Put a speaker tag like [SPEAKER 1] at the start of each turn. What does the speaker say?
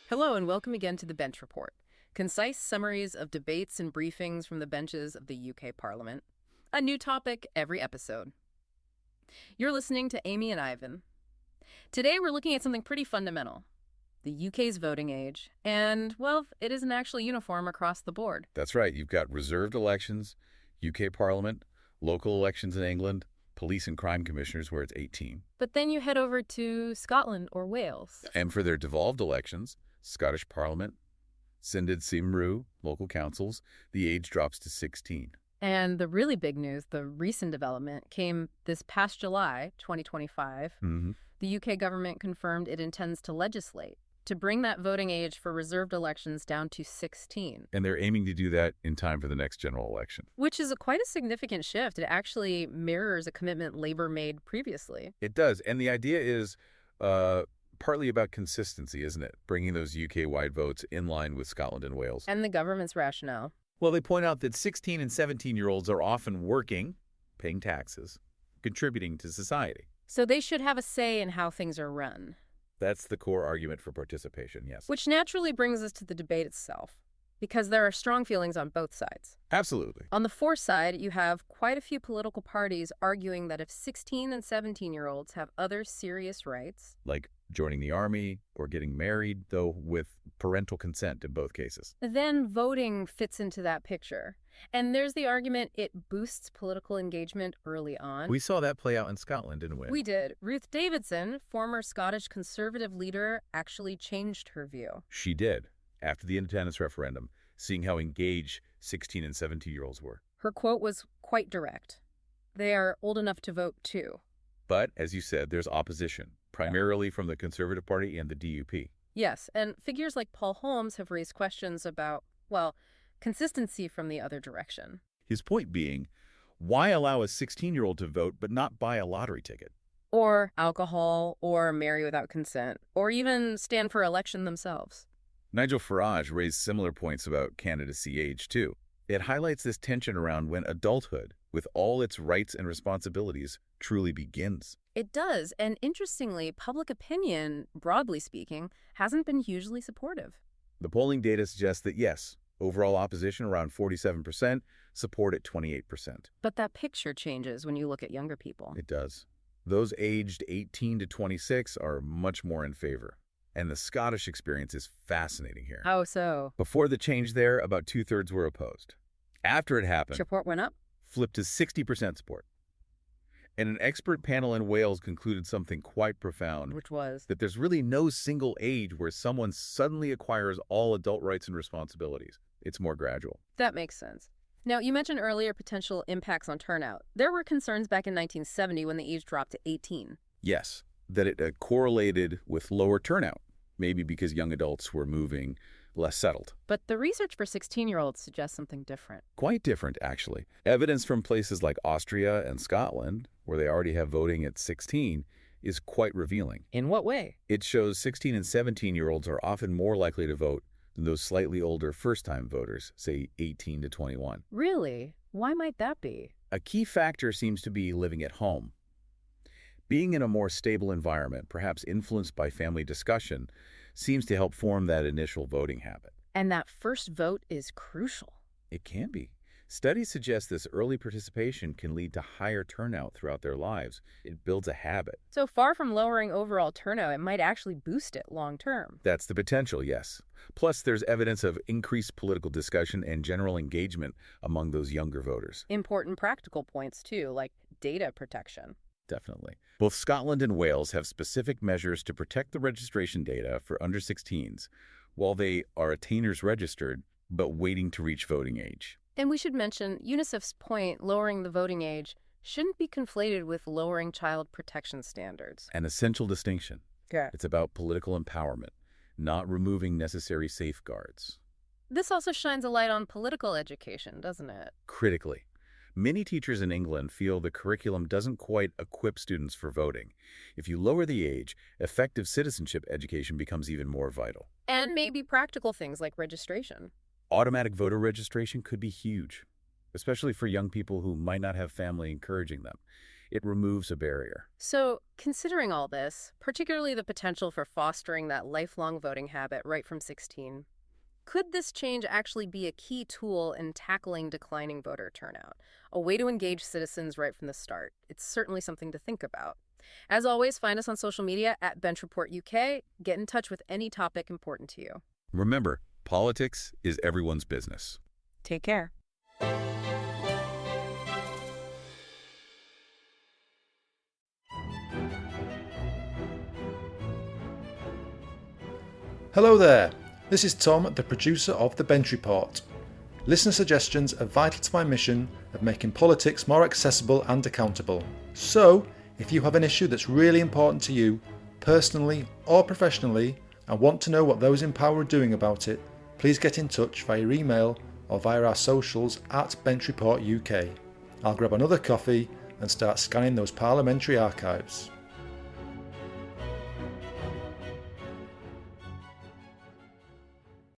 [SPEAKER 1] Hello and welcome again to the Bench Report. Concise summaries of debates and briefings from the benches of the UK Parliament. A new topic every episode. You're listening to Amy and Ivan. Today we're looking at something pretty fundamental. The UK's voting age. And, well, it isn't actually uniform across the board.
[SPEAKER 2] That's right. You've got reserved elections, UK Parliament, local elections in England, police and crime commissioners where it's 18.
[SPEAKER 1] But then you head over to Scotland or Wales.
[SPEAKER 2] And for their devolved elections, Scottish Parliament, Syndod Cymru, local councils, the age drops to 16.
[SPEAKER 1] And the really big news, the recent development, came this past July 2025. The UK government confirmed it intends to legislate to bring that voting age for reserved elections down to 16.
[SPEAKER 2] And they're aiming to do that in time for the next general election.
[SPEAKER 1] Which is quite a significant shift. It actually mirrors a commitment Labour made previously.
[SPEAKER 2] It does. And the idea is partly about consistency, isn't it? Bringing those UK-wide votes in line with Scotland and Wales.
[SPEAKER 1] And the government's rationale.
[SPEAKER 2] Well, they point out that 16 and 17-year-olds are often working, paying taxes, contributing to society.
[SPEAKER 1] So they should have a say in how things are run.
[SPEAKER 2] That's the core argument for participation, yes.
[SPEAKER 1] Which naturally brings us to the debate itself, because there are strong feelings on both sides.
[SPEAKER 2] Absolutely.
[SPEAKER 1] On the for side, you have quite a few political parties arguing that if 16 and 17-year-olds have other serious rights,
[SPEAKER 2] like joining the army or getting married, though with parental consent in both cases,
[SPEAKER 1] then voting fits into that picture. And there's the argument it boosts political engagement early on.
[SPEAKER 2] We saw that play out in Scotland, didn't we?
[SPEAKER 1] We did. Ruth Davidson, former Scottish Conservative leader, actually changed her view.
[SPEAKER 2] She did, after the independence referendum, seeing how engaged 16 and 17-year-olds were.
[SPEAKER 1] Her quote was quite direct. They are old enough to vote too.
[SPEAKER 2] But, as you said, there's opposition, primarily from the Conservative Party and the DUP.
[SPEAKER 1] Yes, and figures like Paul Holmes have raised questions about, well, consistency from the other direction.
[SPEAKER 2] His point being, why allow a 16-year-old to vote but not buy a lottery ticket?
[SPEAKER 1] Or alcohol, or marry without consent, or even stand for election themselves.
[SPEAKER 2] Nigel Farage raised similar points about candidacy age, too. It highlights this tension around when adulthood, with all its rights and responsibilities, truly begins.
[SPEAKER 1] It does, and interestingly, public opinion, broadly speaking, hasn't been hugely supportive.
[SPEAKER 2] The polling data suggests that yes, overall opposition around 47%, support at 28%.
[SPEAKER 1] But that picture changes when you look at younger people.
[SPEAKER 2] It does. Those aged 18 to 26 are much more in favor. And the Scottish experience is fascinating here.
[SPEAKER 1] How so?
[SPEAKER 2] Before the change there, about two-thirds were opposed. After it happened,
[SPEAKER 1] Support went up?
[SPEAKER 2] flipped to 60% support. And an expert panel in Wales concluded something quite profound,
[SPEAKER 1] Which was?
[SPEAKER 2] that there's really no single age where someone suddenly acquires all adult rights and responsibilities. It's more gradual.
[SPEAKER 1] That makes sense. Now, you mentioned earlier potential impacts on turnout. There were concerns back in 1970 when the age dropped to 18.
[SPEAKER 2] Yes, that it correlated with lower turnout, maybe because young adults were moving less settled.
[SPEAKER 1] But the research for 16-year-olds suggests something different.
[SPEAKER 2] Quite different, actually. Evidence from places like Austria and Scotland, where they already have voting at 16, is quite revealing.
[SPEAKER 1] In what way?
[SPEAKER 2] It shows 16 and 17-year-olds are often more likely to vote than those slightly older first-time voters, say 18 to 21.
[SPEAKER 1] Really? Why might that be?
[SPEAKER 2] A key factor seems to be living at home. Being in a more stable environment, perhaps influenced by family discussion, seems to help form that initial voting habit.
[SPEAKER 1] And that first vote is crucial.
[SPEAKER 2] It can be. Studies suggest this early participation can lead to higher turnout throughout their lives. It builds a habit.
[SPEAKER 1] So far from lowering overall turnout, it might actually boost it long term.
[SPEAKER 2] That's the potential, yes. Plus, there's evidence of increased political discussion and general engagement among those younger voters.
[SPEAKER 1] Important practical points, too, like data protection.
[SPEAKER 2] Definitely. Both Scotland and Wales have specific measures to protect the registration data for under 16s, while they are attainers registered, but waiting to reach voting age.
[SPEAKER 1] And we should mention UNICEF's point, lowering the voting age shouldn't be conflated with lowering child protection standards.
[SPEAKER 2] An essential distinction.
[SPEAKER 1] Yeah.
[SPEAKER 2] It's about political empowerment, not removing necessary safeguards.
[SPEAKER 1] This also shines a light on political education, doesn't it?
[SPEAKER 2] Critically, many teachers in England feel the curriculum doesn't quite equip students for voting. If you lower the age, effective citizenship education becomes even more vital.
[SPEAKER 1] And maybe practical things like registration.
[SPEAKER 2] Automatic voter registration could be huge, especially for young people who might not have family encouraging them. It removes a barrier.
[SPEAKER 1] So, considering all this, particularly the potential for fostering that lifelong voting habit right from 16, could this change actually be a key tool in tackling declining voter turnout? A way to engage citizens right from the start? It's certainly something to think about. As always, find us on social media at Bench Report UK. Get in touch with any topic important to you.
[SPEAKER 2] Remember, politics is everyone's business.
[SPEAKER 1] Take care.
[SPEAKER 3] Hello there, this is Tom, the producer of The Bench Report. Listener suggestions are vital to my mission of making politics more accessible and accountable. So, if you have an issue that's really important to you, personally or professionally, and want to know what those in power are doing about it, please get in touch via email or via our socials at Bench Report UK. I'll grab another coffee and start scanning those parliamentary archives.